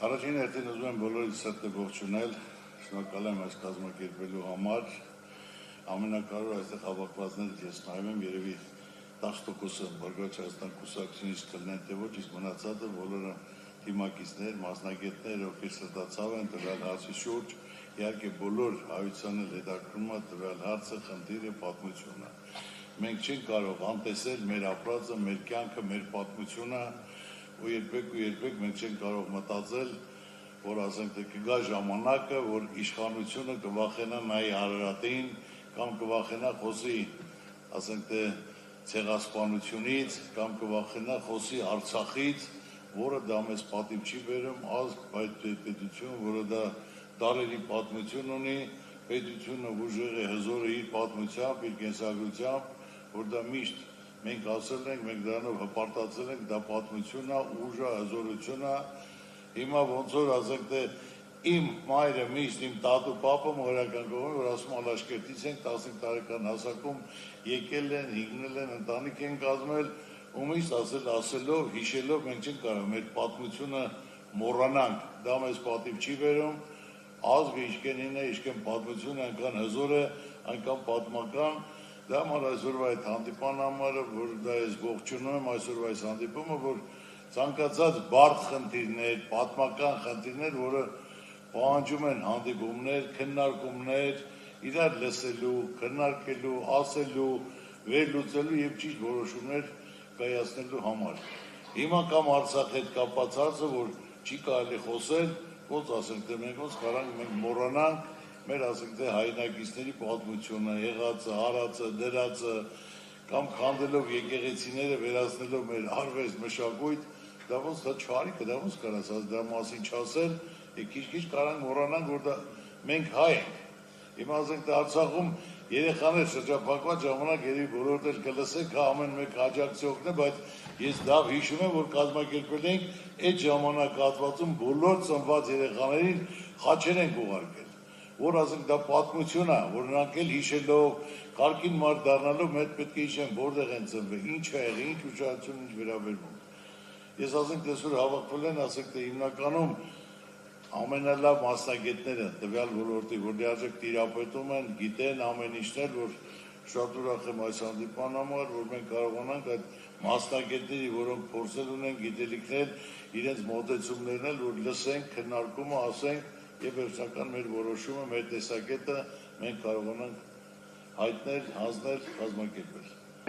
Առաջին հերթին ուզում եմ բոլորից սրտե ողջունել, շնորհակալ եմ այս կազմակերպելու համար, ամենակարևորը այստեղ հավաքվածներից ես նայում եմ, երևի 10%-ը Բարգավաճ Հայաստան կուսակցությունից կլինեն, թե ոչ, իսկ մնացածը բոլորը թիմակիցներ, մասնագետներ, ովքեր սրտացավ են տվյալ հարցի շուրջ, իհարկե բոլոր հայությանը հետաքրքրում է տվյալ հարցը, խնդիրը, պատմությունը։ Մենք չենք կարող անտեսել մեր ապրածը, մեր կյանքը, մեր պատմությունը, ու երբեք մենք չենք կարող մտածել, որ ասենք թե կգա ժամանակը, որ իշխանությունը կվախենա նայի Արարատին կամ կվախենա խոսի, ասենք թե ցեղասպանությունից կամ կվախենա խոսի Արցախից, որը դա մեզ պատիվ չի բերում, ազգ այդ պետություն, որը դա դարերի պատմություն ունի, պետությունը ուժեղ է, հզոր է իր պատմությամբ, իր կենսագրությամբ, որ դա միշտ մենք ասել ենք, մենք դրանով հպարտացել ենք, դա պատմություն է, ուժ է, հզորություն է, հիմա ոնց որ ասենք թե իմ մայրը միշտ իմ տատու պապը մորական կողմի, որ ասում Ալաշկերտից ենք 15 տարեկան հասակում եկել են, հիգնել են, ընտանիք են կազմել, ու միշտ ասելով, հիշելով մենք չենք կարող մեր պատմությունը մոռանանք, դա մեզ պատիվ չի բերում, ազգը ինչքան է, ինչքան պատմությունը, այնքան հզոր է, այնքան պատմական, դա համար այսօրվա այդ հանդիպան համարը, որ դա ես ողջունում եմ այսօրվա այս հանդիպումը, որ ցանկացած բարդ խնդիրներ, պատմական խնդիրներ, որը պահանջում են հանդիպումներ, քննարկումներ, իրար լսելու, քննարկելու, ասելու, վերլուծելու եւ ճիշտ որոշումներ կայացնելու համար։ Հիմա կամ Արցախի հետ կապված հարցը, որ չի կարելի խոսել, ոնց ասենք թե մենք ոնց կարանք մենք մոռանանք մեր ասենք թե հայրենակիցների պատմությունը, եղածը, արածը, դրածը, կամ քանդելով եկեղեցիները, վերացնելով մեր արվեստ, մշակույթ, դա ոնց դա չարիք է, դա ոնց կարաս դրա մասին չասել, քիչ-քիչ կարանք մոռանանք, որ դա մենք հայ ենք։ Հիմա ասենք թե Արցախում երեխաներ շրջափակված ժամանակ երևի բոլորդ էլ կլսեք, ամեն մեկ աջակցի օգնե, բայց ես լավ հիշում եմ, որ կազմակերպել ենք այդ ժամանակահատվածում բոլոր ծնված երեխաներին խաչեր ենք ուղարկել, որ ասենք դա պատմություն է, որ նրանք էլ հիշելով, կարգին մարդ դառնալով մենք պետք է հիշեն որտեղ են ծնվել, ինչ է եղել, ինչ ուշադրություն, ինչ վերաբերվում։ Ես ասենք տեսօր հավաքվել են, ասենք թե հիմնականում ամենալավ մասնագետները տվյալ ոլորտի, որ լիարժեք տիրապետում են, գիտեն ամեն ինչներ, որ շատ ուրախ եմ այս հանդիպան համար, որ մենք կարողանանք այդ մասնագետների, որոնք փորձել ունեն գիտելիքներ, իրենց մոտեցումներն էլ, որ լսենք, քննարկումը ասենք եւ վերջնական մեր որոշումը, մեր տեսակետը մենք կարողանանք հայտնել, հանձնել, կազմակերպել։